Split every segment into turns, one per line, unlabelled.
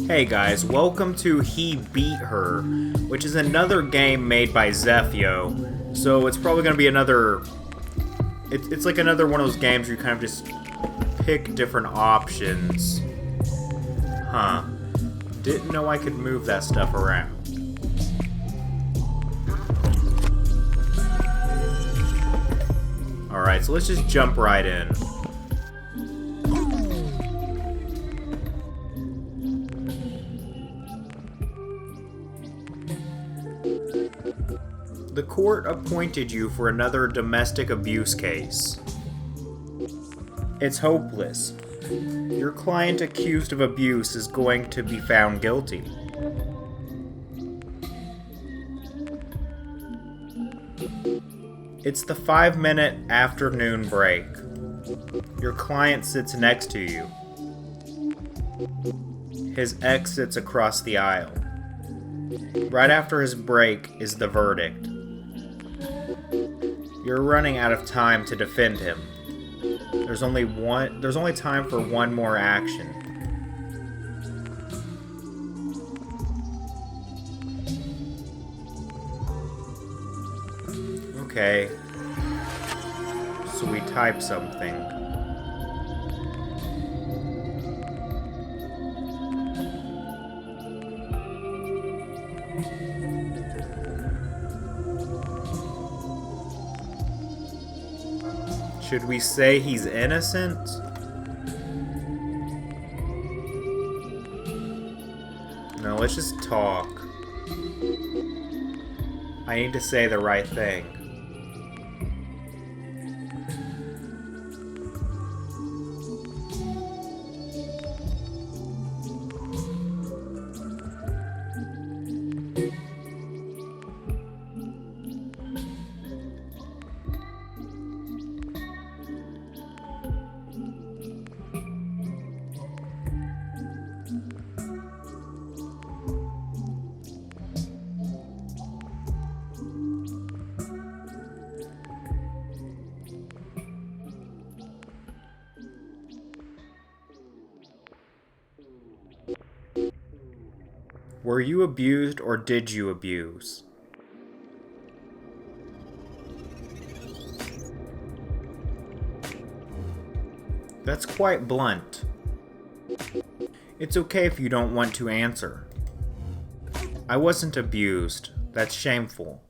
Hey guys, welcome to He Beat Her, which is another game made by Zephyo. So it's probably going to be another... It's like another one of those games where you kind of just pick different options. Huh. Didn't know I could move that stuff around. Alright, so let's just jump right in. The court appointed you for another domestic abuse case. It's hopeless. Your client accused of abuse is going to be found guilty. It's the 5-minute afternoon break. Your client sits next to you. His ex sits across the aisle. Right after his break is the verdict. You're running out of time to defend him. There's only time for one more action. Okay. So we type something. Should we say he's innocent? No, let's just talk. I need to say the right thing. Were you abused or did you abuse? That's quite blunt. It's okay if you don't want to answer. I wasn't abused. That's shameful.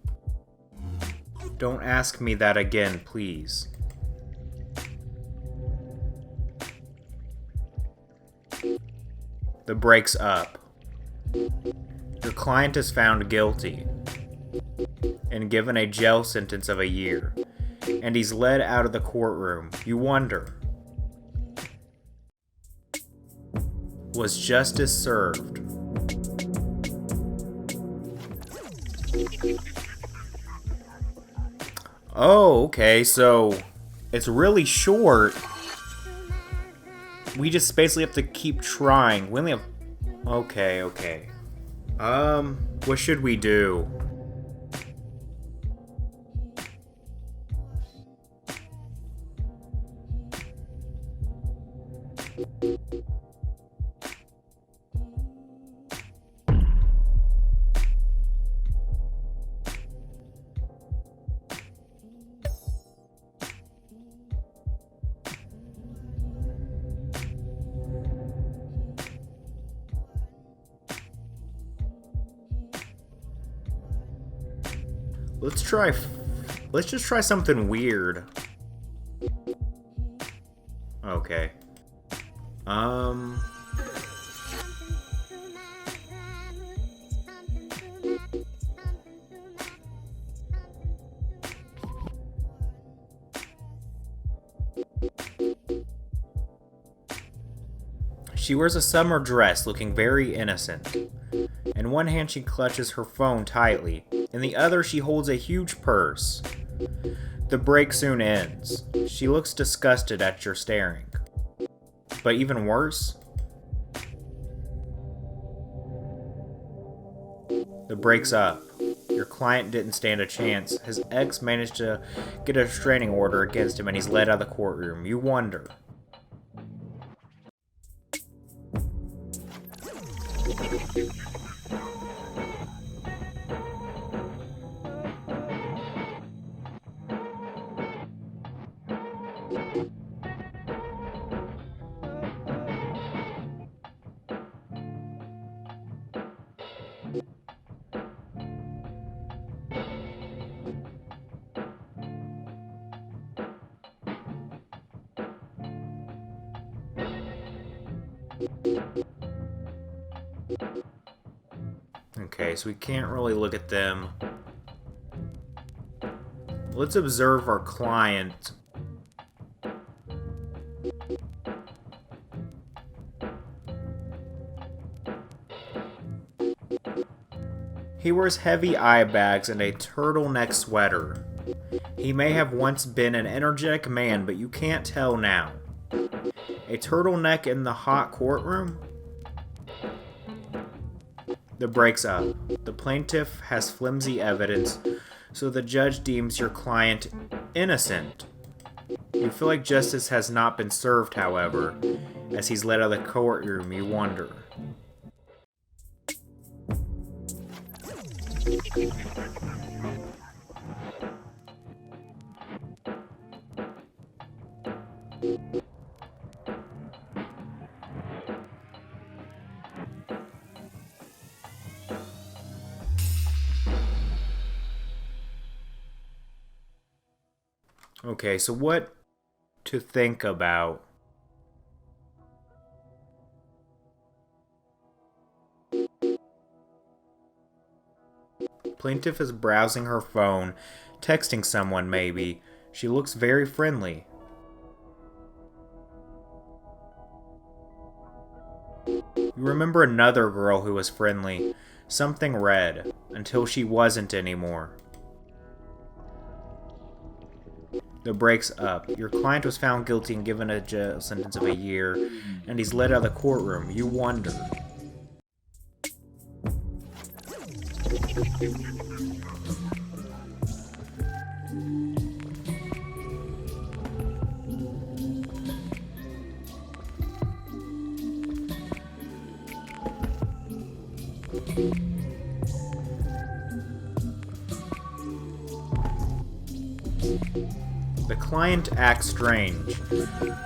Don't ask me that again, please. The break's up. Your client is found guilty and given a jail sentence of a year, and he's led out of the courtroom. You wonder, was justice served? Oh, okay, so it's really short. We just basically have to keep trying. We only have... Okay. What should we do? Let's just try something weird. Okay. She wears a summer dress looking very innocent. In one hand she clutches her phone tightly, in the other she holds a huge purse. The break soon ends. She looks disgusted at your staring. But even worse, the break's up. Your Your client didn't stand a chance. His ex managed to get a restraining order against him and he's let out of the courtroom. You wonder. Okay, so we can't really look at them. Let's observe our client. He wears heavy eye bags and a turtleneck sweater. He may have once been an energetic man, but you can't tell now. A turtleneck in the hot courtroom? The breaks up. The plaintiff has flimsy evidence, so the judge deems your client innocent. You feel like justice has not been served, however. As he's let out of the courtroom, you wonder. Okay, so what to think about? Plaintiff is browsing her phone, texting someone maybe. She looks very friendly. You remember another girl who was friendly. Something red, until she wasn't anymore. The breaks up. Your client was found guilty and given a jail sentence of a year, and he's let out of the courtroom. You wonder. The client acts strange.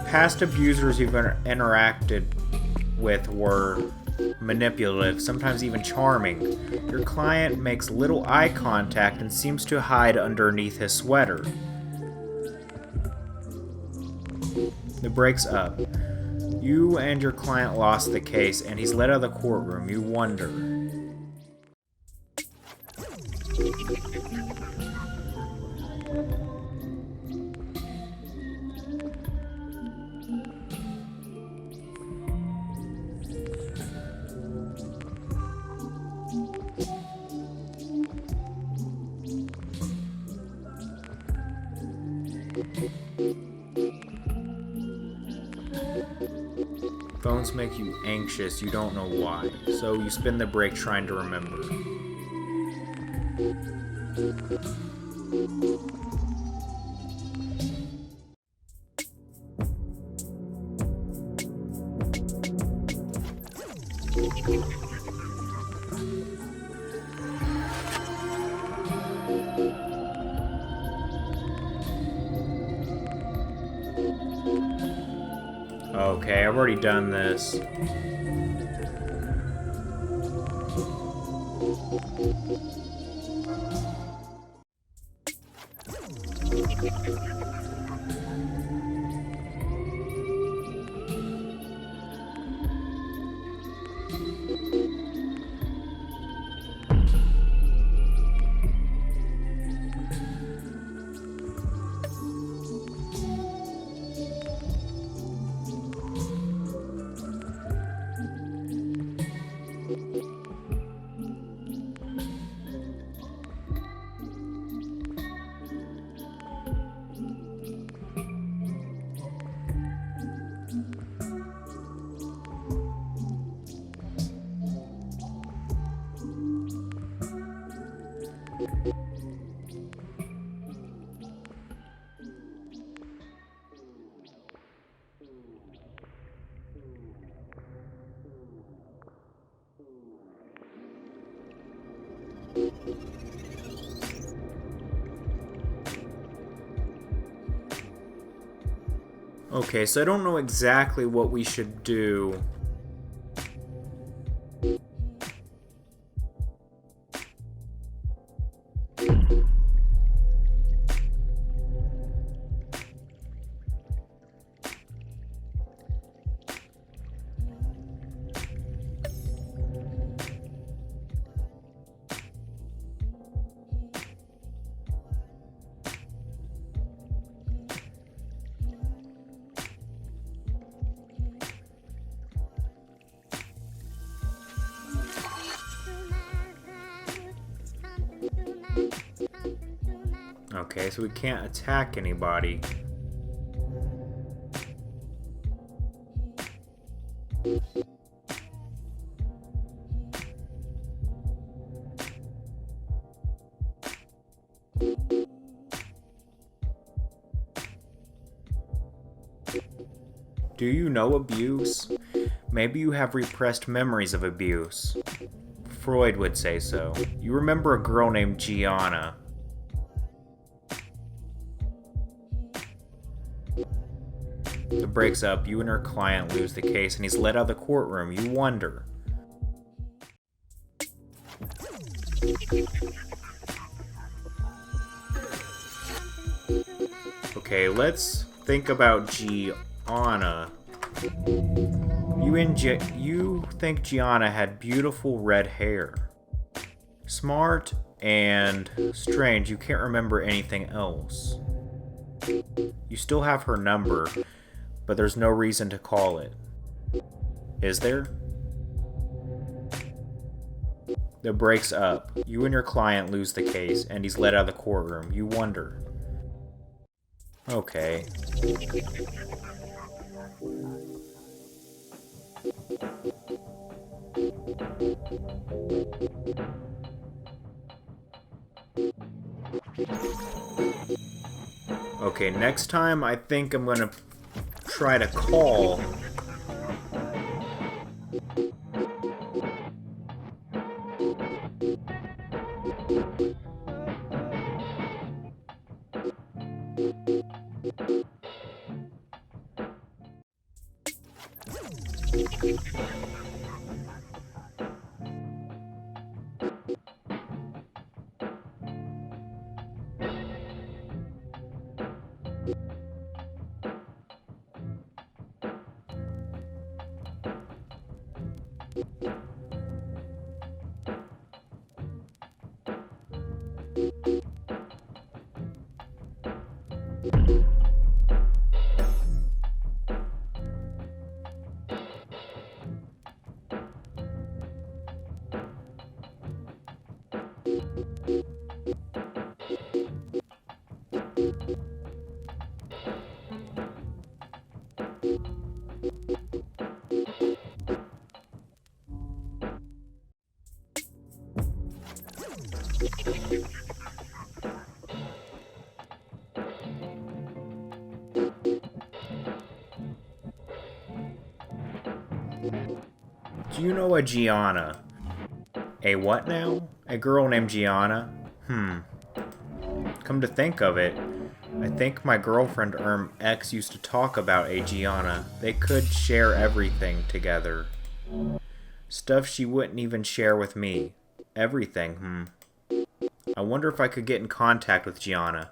Past abusers you've interacted with were manipulative, sometimes even charming. Your client makes little eye contact and seems to hide underneath his sweater. The breaks up. You and your client lost the case, and he's let out of the courtroom. You wonder. Phones make you anxious, you don't know why, so you spend the break trying to remember. Okay, I've already done this. Okay, so I don't know exactly what we should do. Okay, so we can't attack anybody. Do you know abuse? Maybe you have repressed memories of abuse. Freud would say so. You remember a girl named Gianna. It breaks up, you and her client lose the case, and he's let out of the courtroom. You wonder. Okay, let's think about Gianna. You think Gianna had beautiful red hair. Smart and strange, you can't remember anything else. You still have her number, but there's no reason to call it. Is there? It breaks up. You and your client lose the case, and he's let out of the courtroom. You wonder. Okay. Okay, next time I think I'm gonna try to call. Do you know a Gianna? A what now? A girl named Gianna? Come to think of it, I think my girlfriend X used to talk about a Gianna. They could share everything together. Stuff she wouldn't even share with me. Everything, I wonder if I could get in contact with Gianna.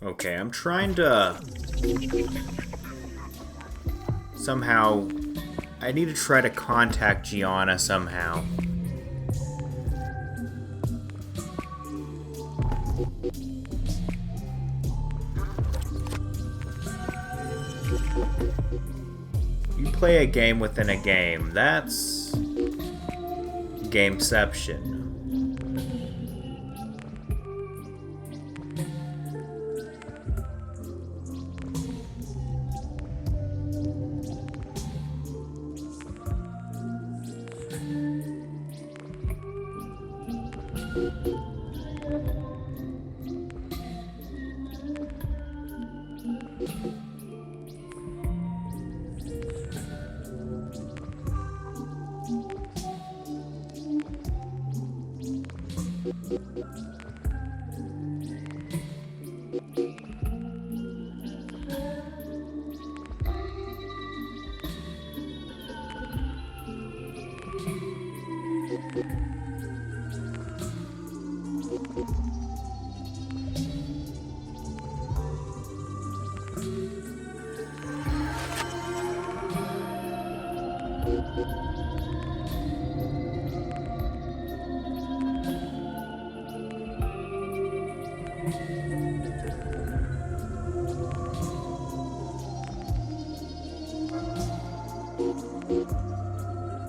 Okay, I'm trying to somehow. I need to try to contact Gianna somehow. You play a game within a game. That's gameception.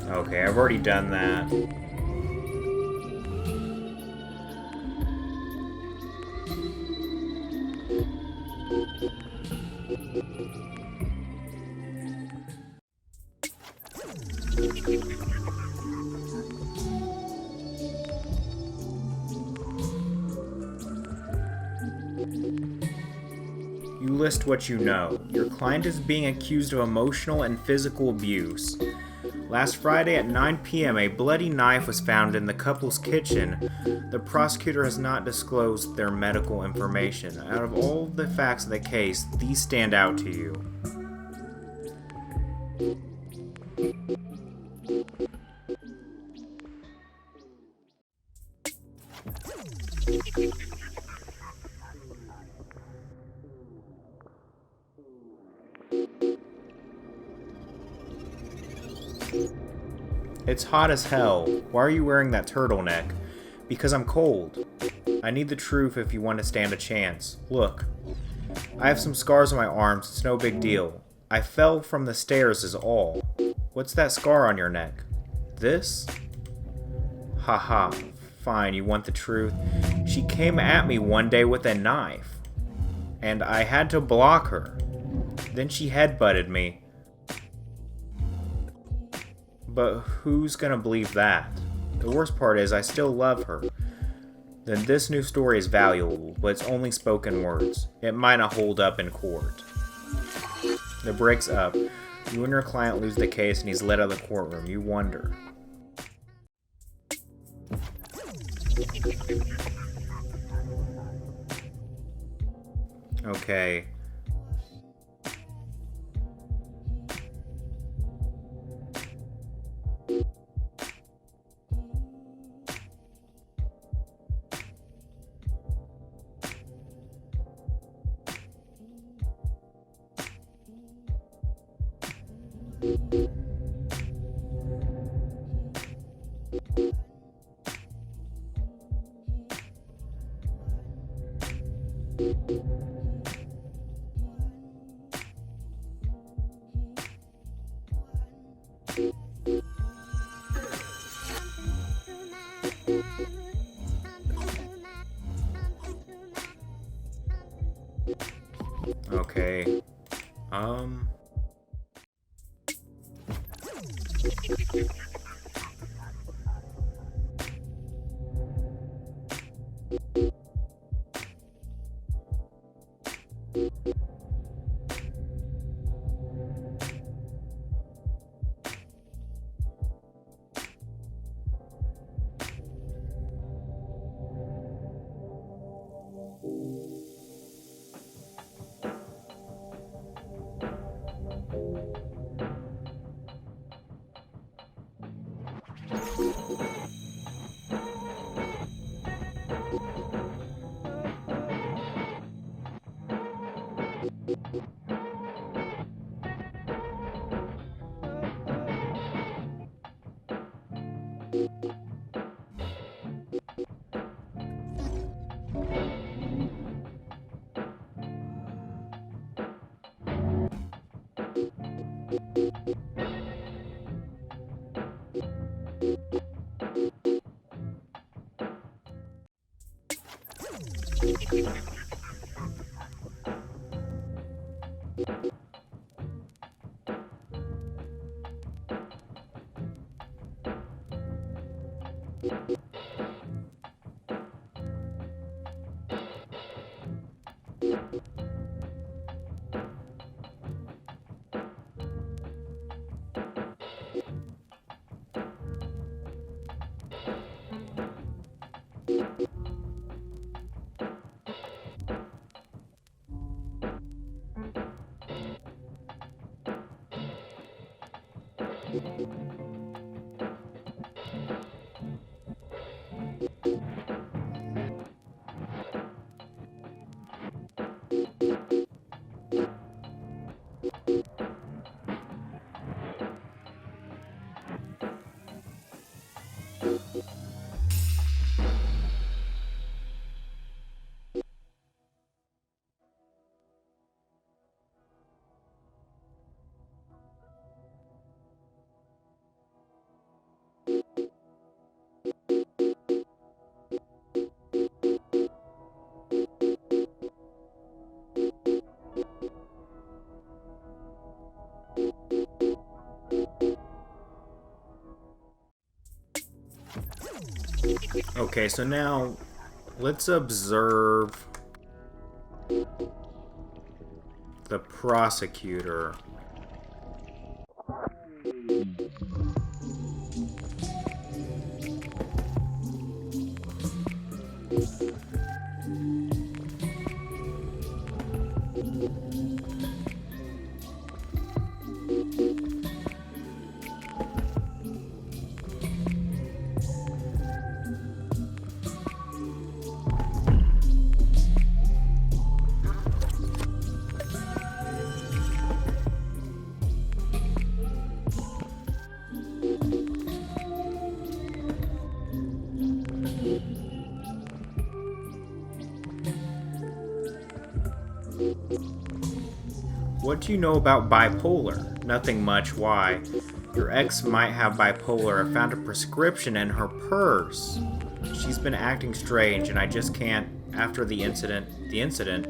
Okay, I've already done that. You list what you know. Your client is being accused of emotional and physical abuse. Last Friday at 9 p.m., a bloody knife was found in the couple's kitchen. The prosecutor has not disclosed their medical information. Out of all the facts of the case, these stand out to you. It's hot as hell. Why are you wearing that turtleneck? Because I'm cold. I need the truth if you want to stand a chance. Look. I have some scars on my arms. It's no big deal. I fell from the stairs is all. What's that scar on your neck? This? Haha. Fine, you want the truth. She came at me one day with a knife. And I had to block her. Then she headbutted me. But who's gonna believe that? The worst part is I still love her. Then this new story is valuable, but it's only spoken words. It might not hold up in court. The break's up. You and your client lose the case and he's let out of the courtroom. You wonder. Okay. Okay. Okay, so now let's observe the prosecutor. What do you know about bipolar? Nothing much. Why? Your ex might have bipolar. I found a prescription in her purse. She's been acting strange, and I just can't. After the incident. The incident?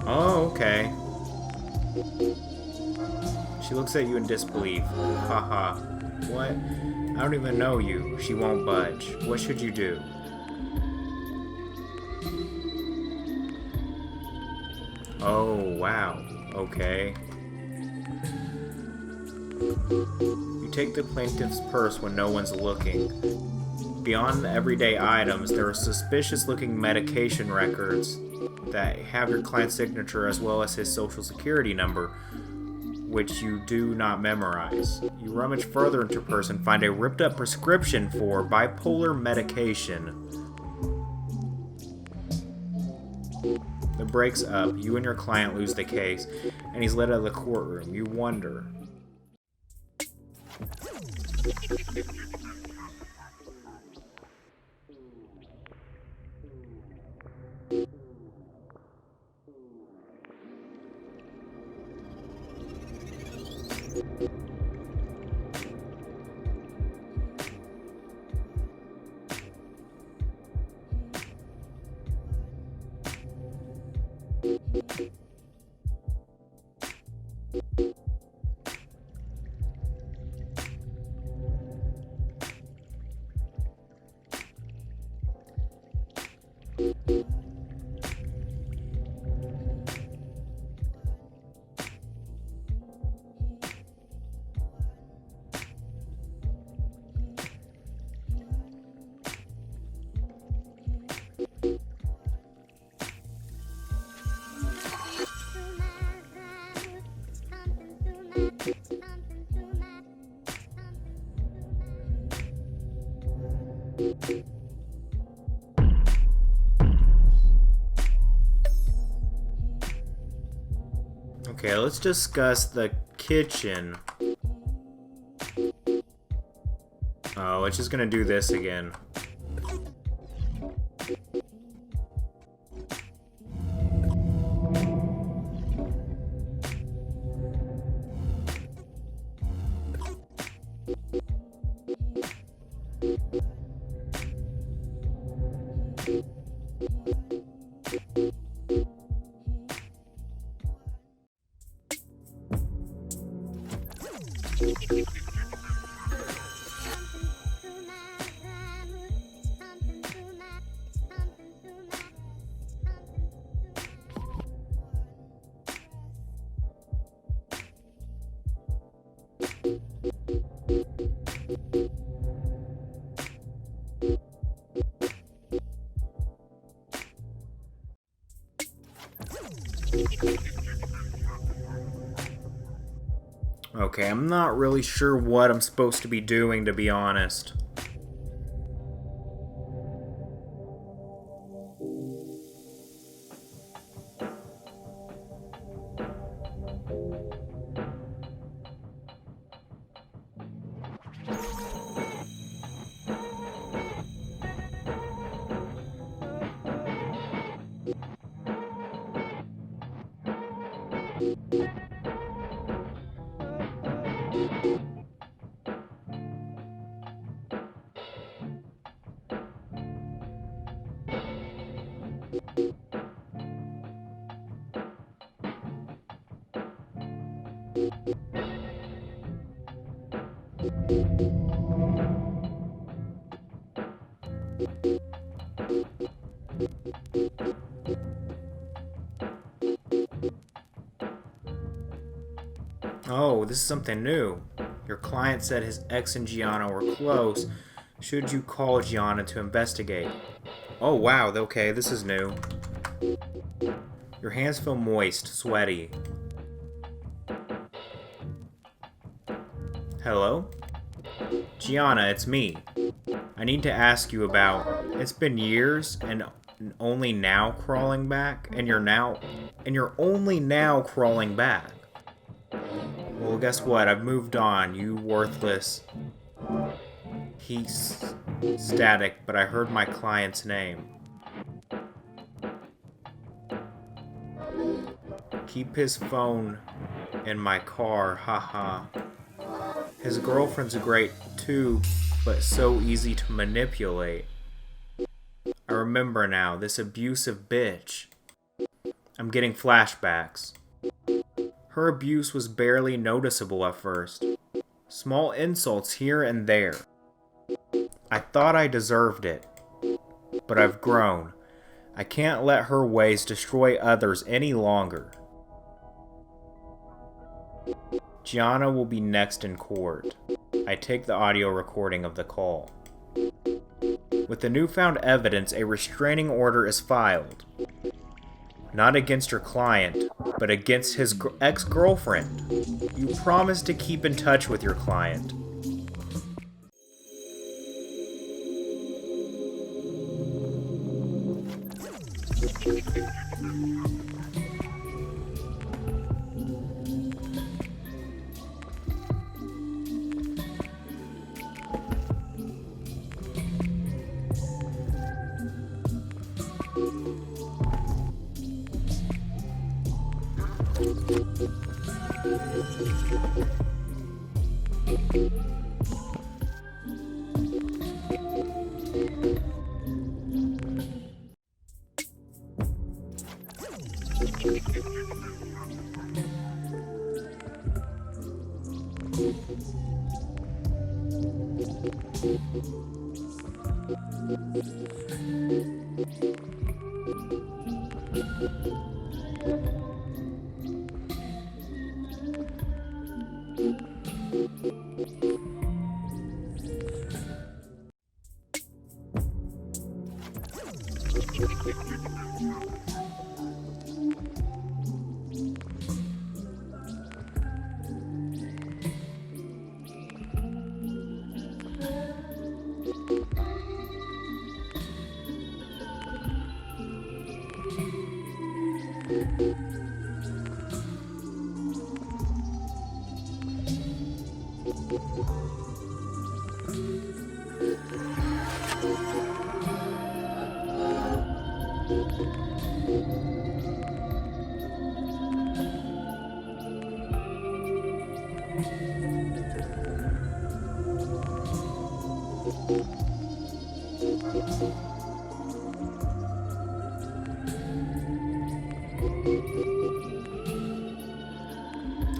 Oh, okay. She looks at you in disbelief. Haha. What? I don't even know you. She won't budge. What should you do? Oh, wow. Okay. You take the plaintiff's purse when no one's looking. Beyond the everyday items, there are suspicious-looking medication records that have your client's signature as well as his social security number, which you do not memorize. You rummage further into her purse and find a ripped-up prescription for bipolar medication. The breaks up. You and your client lose the case, and he's led out of the courtroom. You wonder. Okay, let's discuss the kitchen. Oh, it's just gonna do this again. Okay, I'm not really sure what I'm supposed to be doing, to be honest. Oh, this is something new. Your client said his ex and Gianna were close. Should you call Gianna to investigate? Oh, wow, okay, this is new. Your hands feel moist, sweaty. Hello? Gianna, it's me. I need to ask you about... It's been years and only now crawling back, and you're only now crawling back. Well, guess what? I've moved on, you worthless. He's static, but I heard my client's name. Keep his phone in my car, haha. His girlfriend's great too, but so easy to manipulate. I remember now, this abusive bitch. I'm getting flashbacks. Her abuse was barely noticeable at first. Small insults here and there. I thought I deserved it. But I've grown. I can't let her ways destroy others any longer. Gianna will be next in court. I take the audio recording of the call. With the newfound evidence, a restraining order is filed. Not against your client, but against his ex-girlfriend. You promised to keep in touch with your client.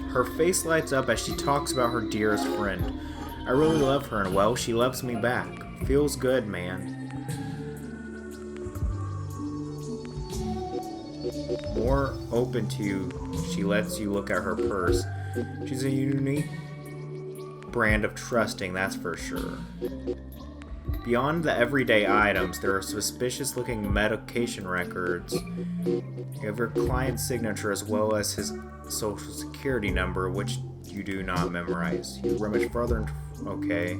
Her face lights up as she talks about her dearest friend. I really love her, and well, she loves me back. Feels good, man. More open to you, she lets you look at her purse. She's a unique brand of trusting, that's for sure. Beyond the everyday items, there are suspicious-looking medication records. You have your client's signature as well as his social security number, which you do not memorize. You rummage further and... okay.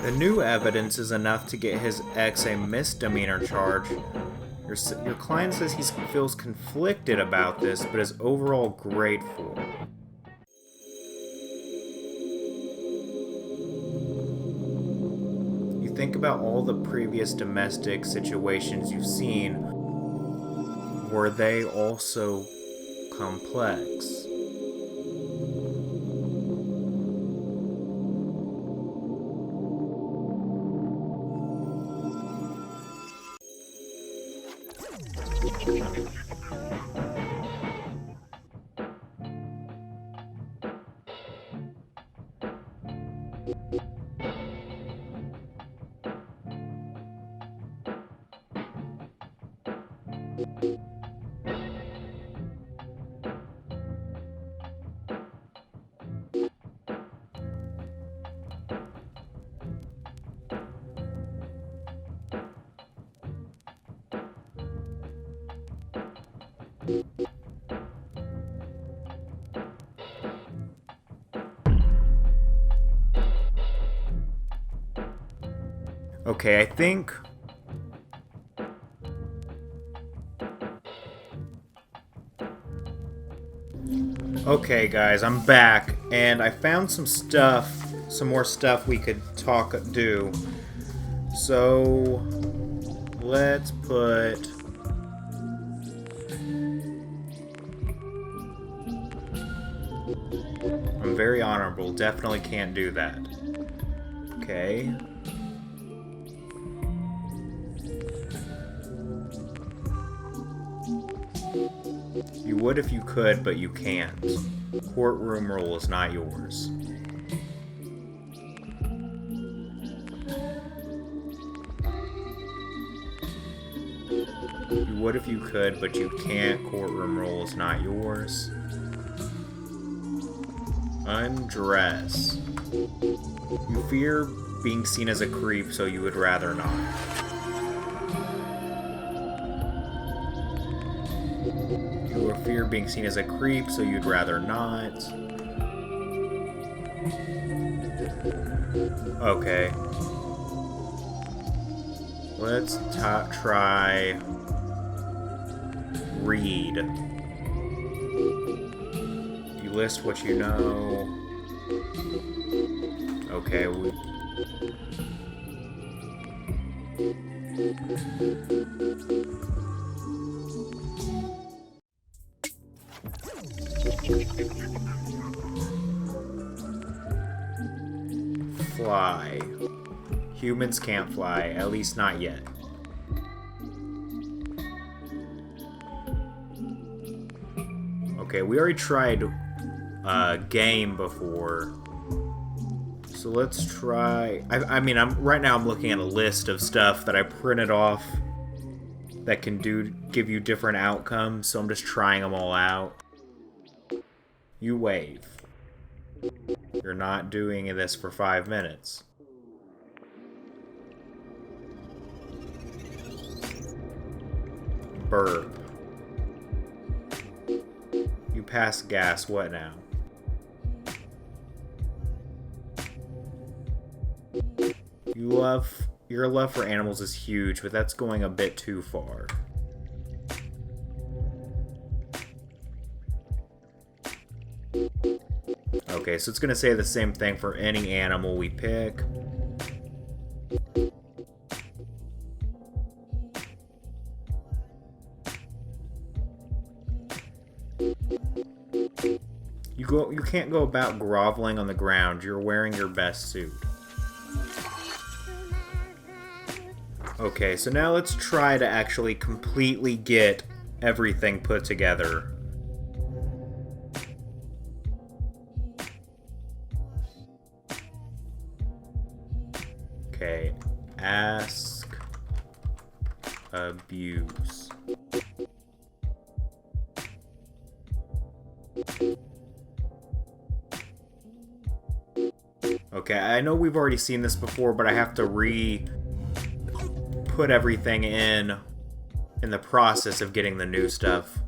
The new evidence is enough to get his ex a misdemeanor charge. Your client says he feels conflicted about this, but is overall grateful. You think about all the previous domestic situations you've seen. Were they also complex? Okay, I think... Okay, guys, I'm back, and I found some more stuff we could do. So, let's put... I'm very honorable. Definitely can't do that. Okay. You would if you could, but you can't. Courtroom rule is not yours. You would if you could, but you can't. Courtroom rule is not yours. Undress. You fear being seen as a creep, so you would rather not. You fear being seen as a creep, so you'd rather not. Okay. Let's try... read. You list what you know. Okay, fly. Humans can't fly, at least not yet. Okay, we already tried game before. So let's try... I mean, right now I'm looking at a list of stuff that I printed off that can give you different outcomes, so I'm just trying them all out. You wave. You're not doing this for 5 minutes. Burp. You pass gas, what now? Your love for animals is huge, but that's going a bit too far. Okay, so it's gonna say the same thing for any animal we pick. You can't go about groveling on the ground. You're wearing your best suit. Okay, so now let's try to actually completely get everything put together. Okay, ask, abuse. Okay, I know we've already seen this before, but I have to put everything in the process of getting the new stuff.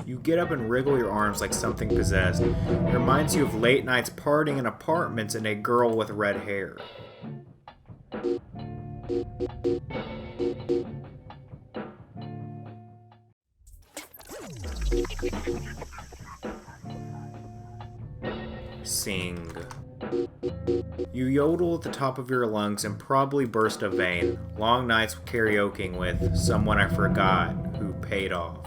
You get up and wriggle your arms like something possessed. It reminds you of late nights partying in apartments and a girl with red hair. Sing. You yodel at the top of your lungs and probably burst a vein. Long nights karaokeing with someone I forgot who paid off.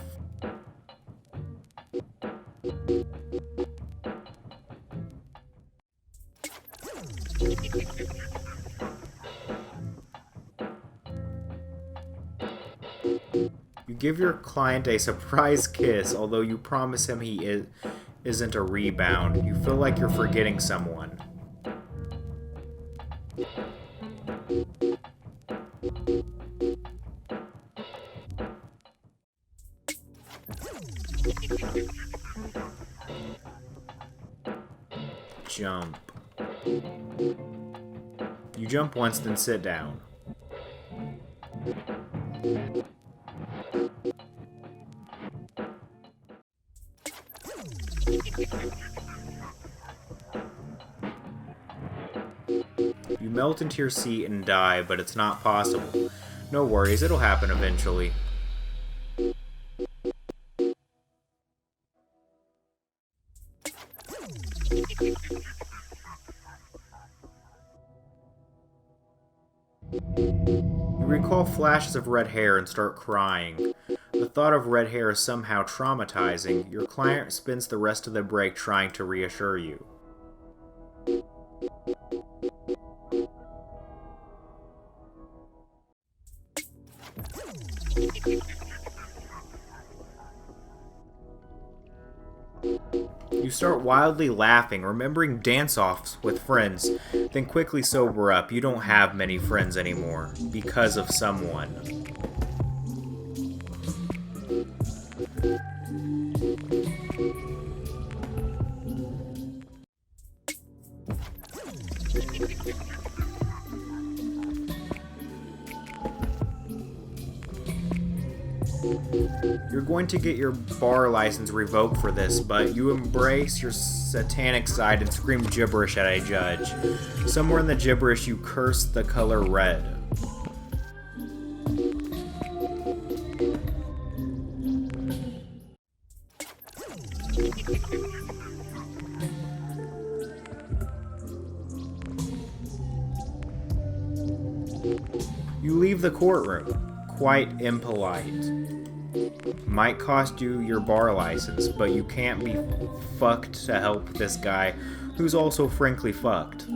give your client a surprise kiss, although you promise him he isn't a rebound. You feel like you're forgetting someone. Jump. You jump once, then sit down. You melt into your seat and die, but it's not possible. No worries, it'll happen eventually. You recall flashes of red hair and start crying. The thought of red hair is somehow traumatizing. Your client spends the rest of the break trying to reassure you. You start wildly laughing, remembering dance-offs with friends, then quickly sober up. You don't have many friends anymore, because of someone. You're going to get your bar license revoked for this, but you embrace your satanic side and scream gibberish at a judge. Somewhere in the gibberish, you curse the color red. You leave the courtroom, quite impolite. Might cost you your bar license, but you can't be fucked to help this guy who's also frankly fucked.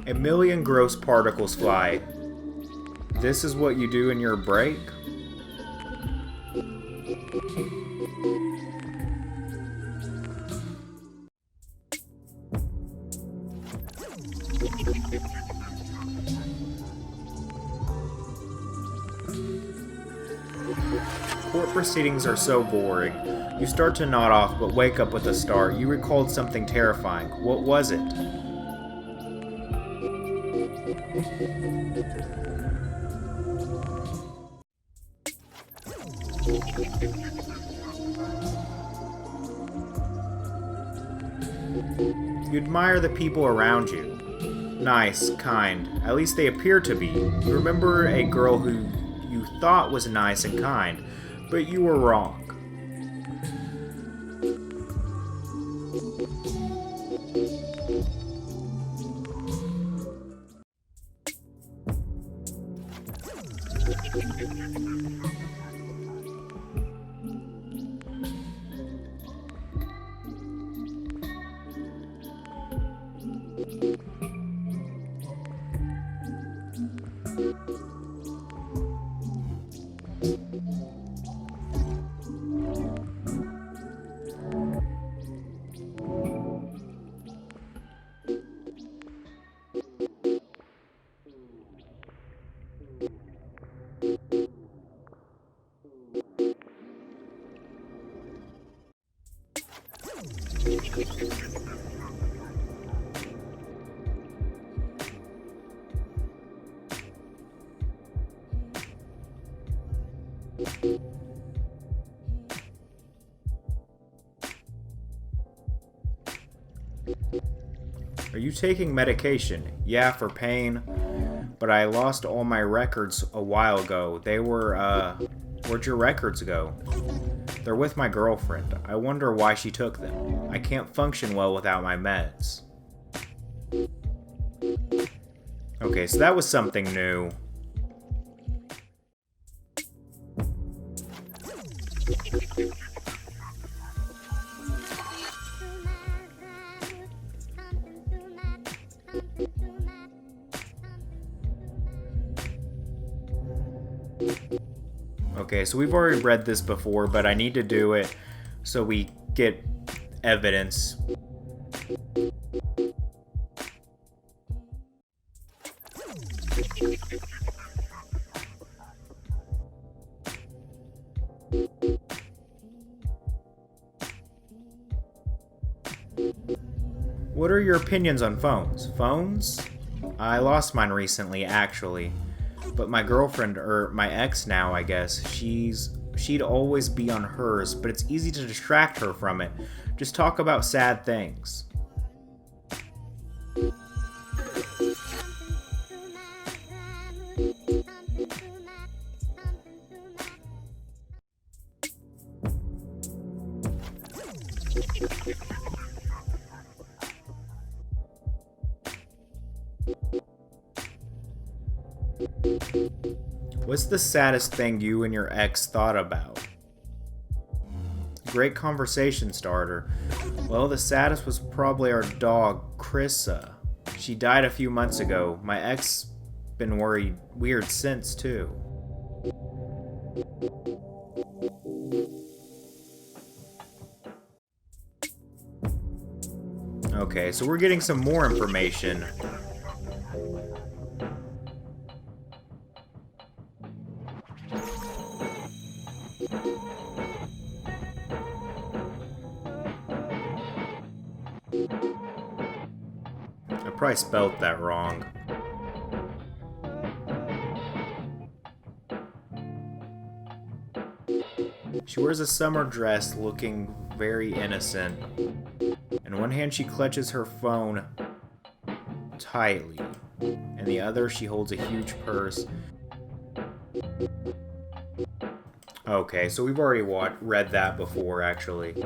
A million gross particles fly. This is what you do in your break? Court proceedings are so boring. You start to nod off, but wake up with a start. You recalled something terrifying. What was it? You admire the people around you. Nice, kind. At least they appear to be. You remember a girl who you thought was nice and kind, but you were wrong. Are you taking medication? Yeah, for pain. But I lost all my records a while ago. They were, where'd your records go? They're with my girlfriend. I wonder why she took them. I can't function well without my meds. Okay, so that was something new. Okay, so we've already read this before, but I need to do it so we get evidence. What are your opinions on phones? Phones? I lost mine recently, actually. But my girlfriend, or my ex now, I guess, she'd always be on hers, but it's easy to distract her from it. Just talk about sad things. What's the saddest thing you and your ex thought about? Great conversation starter. Well, the saddest was probably our dog, Krissa. She died a few months ago. My ex been weird since, too. Okay, so we're getting some more information. I probably spelled that wrong. She wears a summer dress looking very innocent. In one hand she clutches her phone tightly. In the other she holds a huge purse. Okay, so we've already read that before, actually.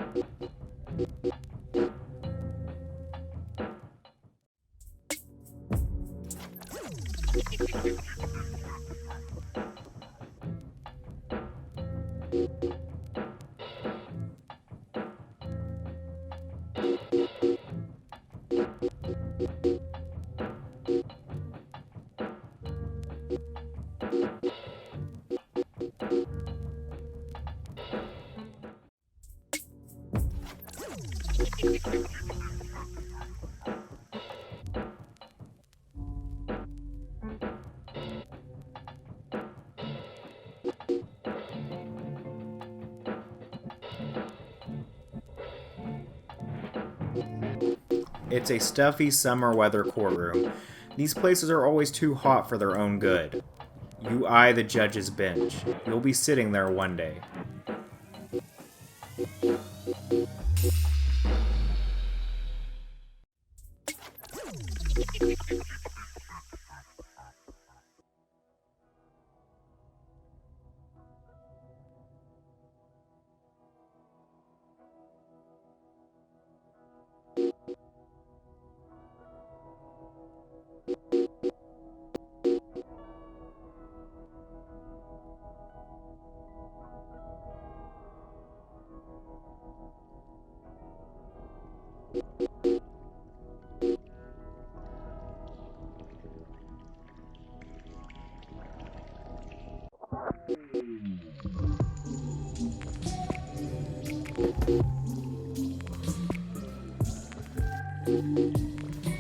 It's a stuffy summer weather courtroom. These places are always too hot for their own good. You eye the judge's bench. You'll be sitting there one day.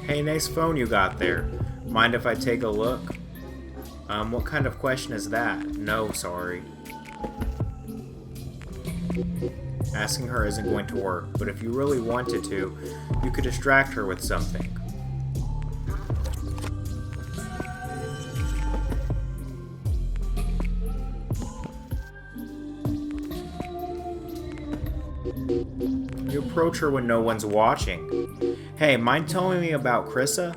Hey, nice phone you got there. Mind if I take a look? What kind of question is that? No, sorry. Asking her isn't going to work, but if you really wanted to, you could distract her with something. You approach her when no one's watching. Hey, mind telling me about Krissa?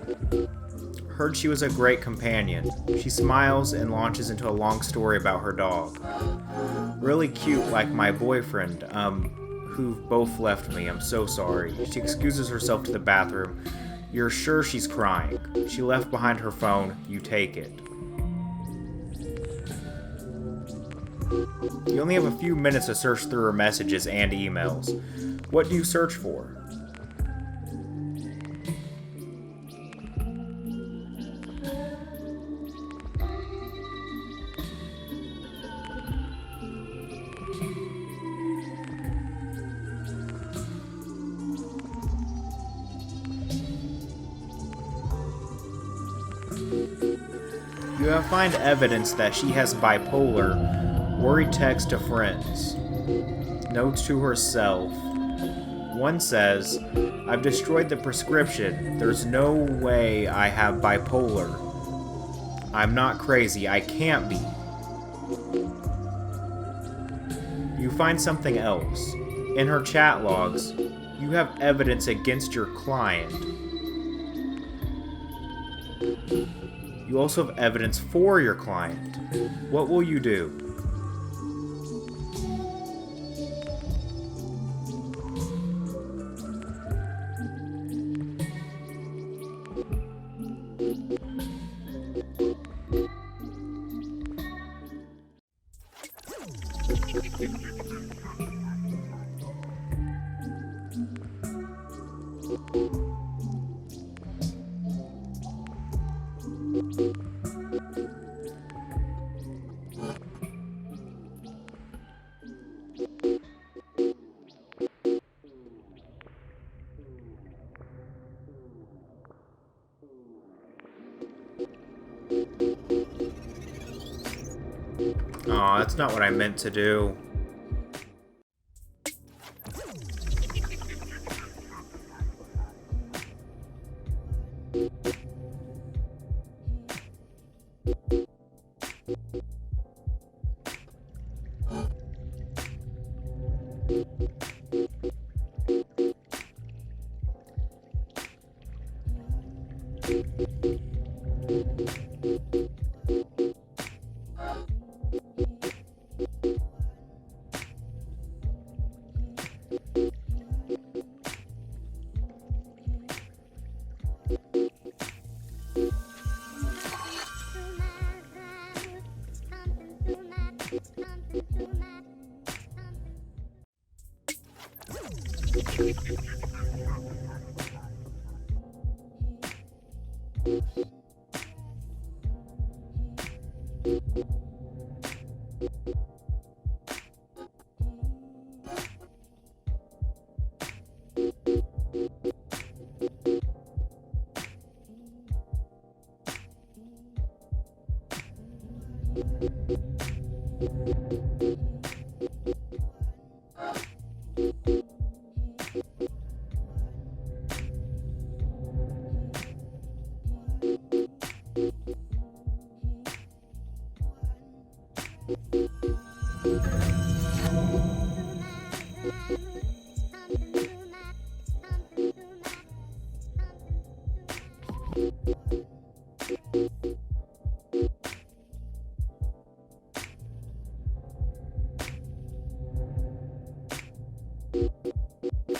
Heard she was a great companion. She smiles and launches into a long story about her dog. Really cute, like my boyfriend, who both left me. I'm so sorry. She excuses herself to the bathroom. You're sure she's crying. She left behind her phone. You take it. You only have a few minutes to search through her messages and emails. What do you search for? You have find evidence that she has bipolar. Worried text to friends. Notes to herself. One says, I've destroyed the prescription. There's no way I have bipolar. I'm not crazy. I can't be. You find something else. In her chat logs, you have evidence against your client. You also have evidence for your client. What will you do? Aw, that's not what I meant to do.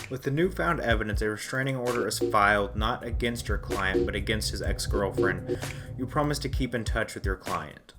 With the newfound evidence, a restraining order is filed not against your client, but against his ex-girlfriend. You promise to keep in touch with your client.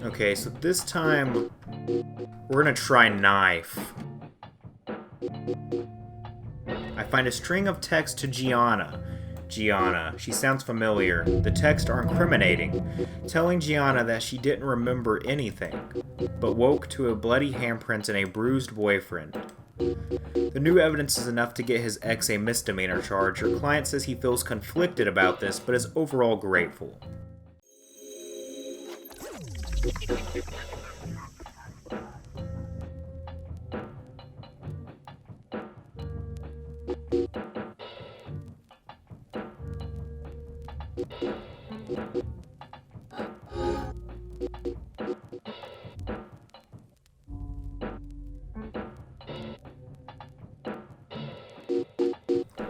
Okay, so this time we're gonna try knife. I find a string of text to Gianna. Gianna, she sounds familiar. The texts are incriminating, telling Gianna that she didn't remember anything, but woke to a bloody handprint and a bruised boyfriend. The new evidence is enough to get his ex a misdemeanor charge. Your client says he feels conflicted about this, but is overall grateful.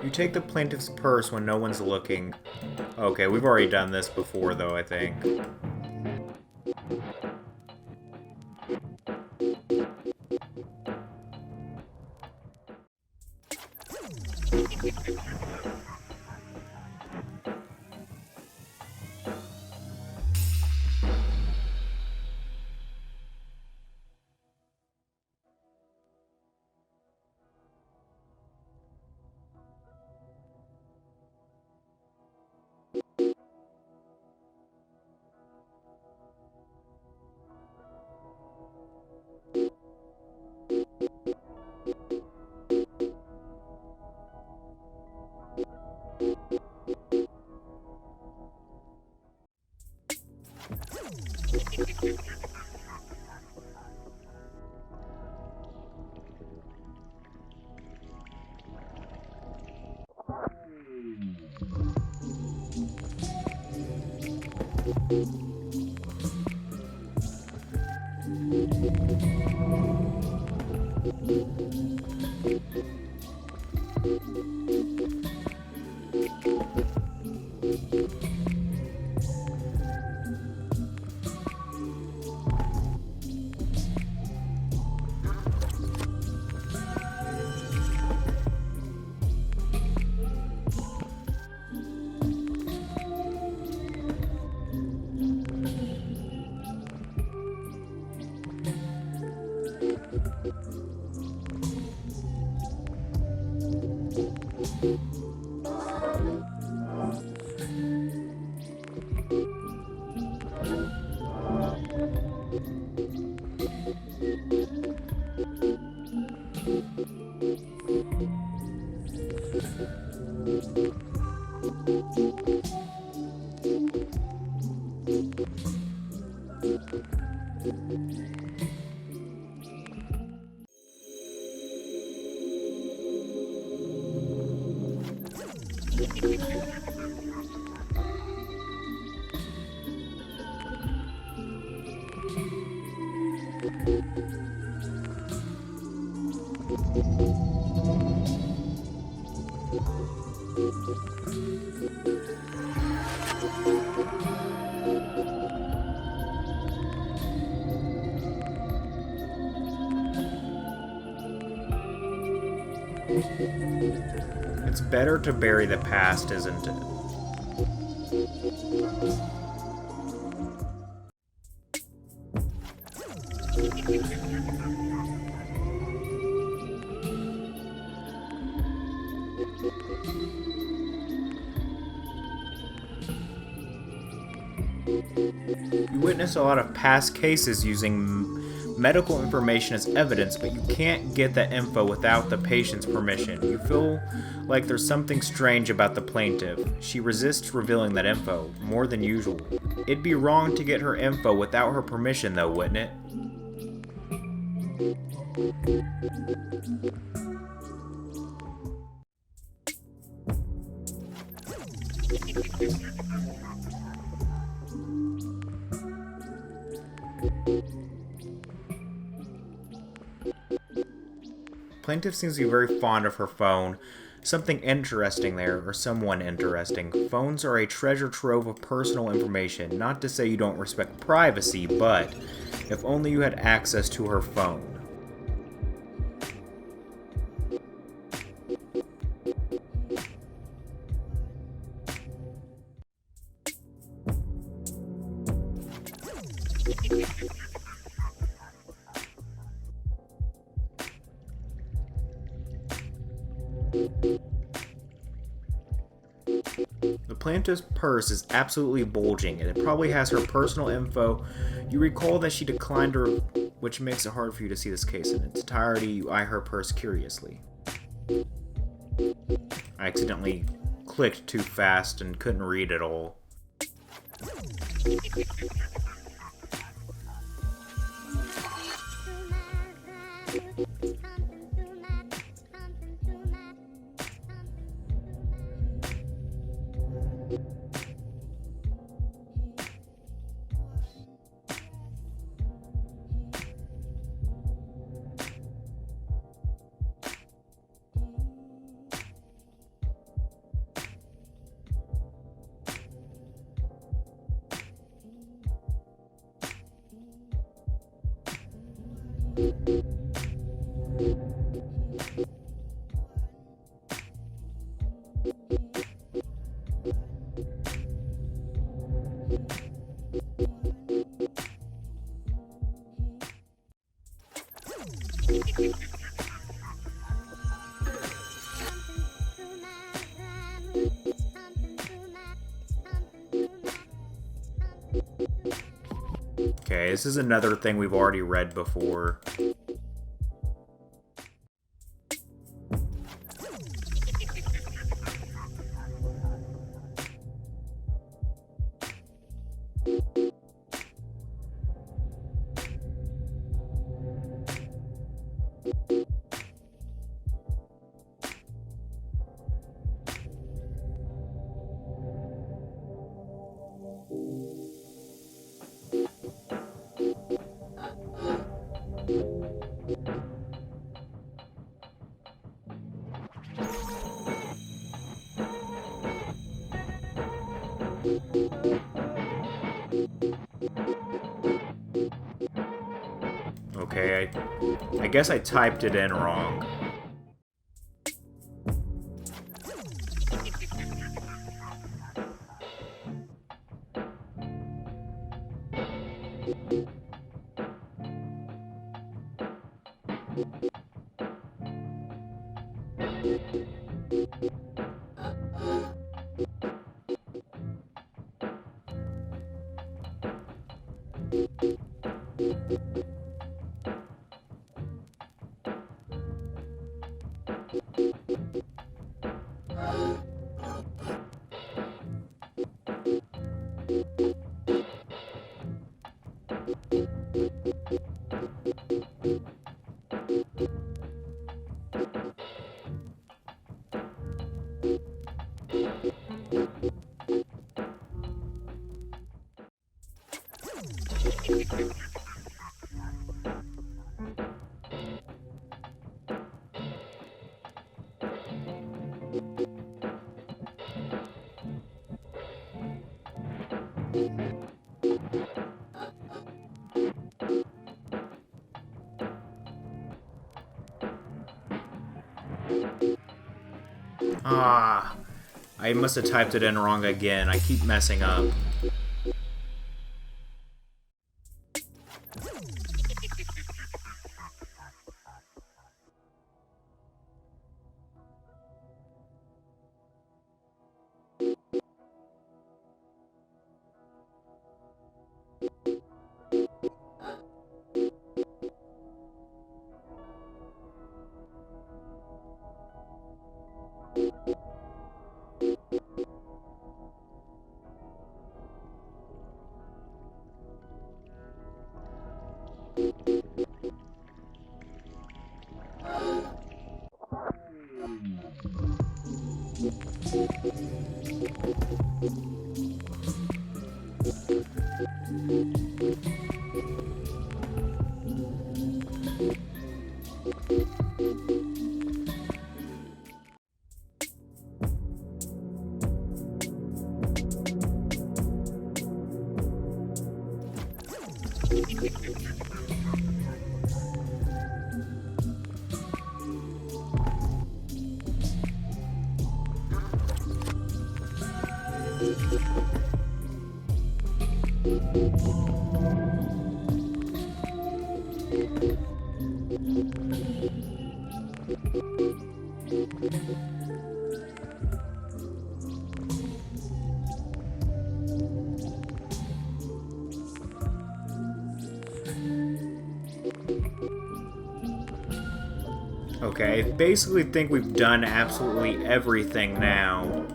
You take the plaintiff's purse when no one's looking. Okay, we've already done this before, though, I think. It's better to bury the past, isn't it? You witness a lot of past cases using medical information as evidence, but you can't get that info without the patient's permission. You feel like there's something strange about the plaintiff. She resists revealing that info, more than usual. It'd be wrong to get her info without her permission, though, wouldn't it? Plaintiff seems to be very fond of her phone. Something interesting there, or someone interesting. Phones are a treasure trove of personal information. Not to say you don't respect privacy, but if only you had access to her phone. The plaintiff's purse is absolutely bulging, and it probably has her personal info. You recall that she declined her, which makes it hard for you to see this case in its entirety. You eye her purse curiously. I accidentally clicked too fast and couldn't read it all. Okay, this is another thing we've already read before. Okay, I guess I typed it in wrong. Ah, I must have typed it in wrong again. I keep messing up. Okay, I basically think we've done absolutely everything now.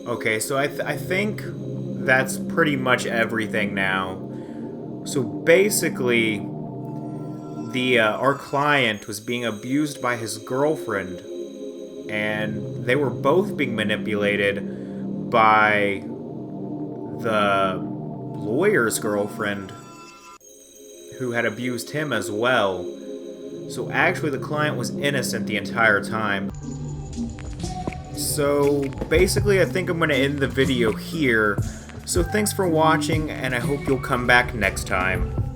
Okay, so I think that's pretty much everything now. So basically, our client was being abused by his girlfriend, and they were both being manipulated by the lawyer's girlfriend, who had abused him as well. So actually, the client was innocent the entire time. So basically, I think I'm going to end the video here. So thanks for watching, and I hope you'll come back next time.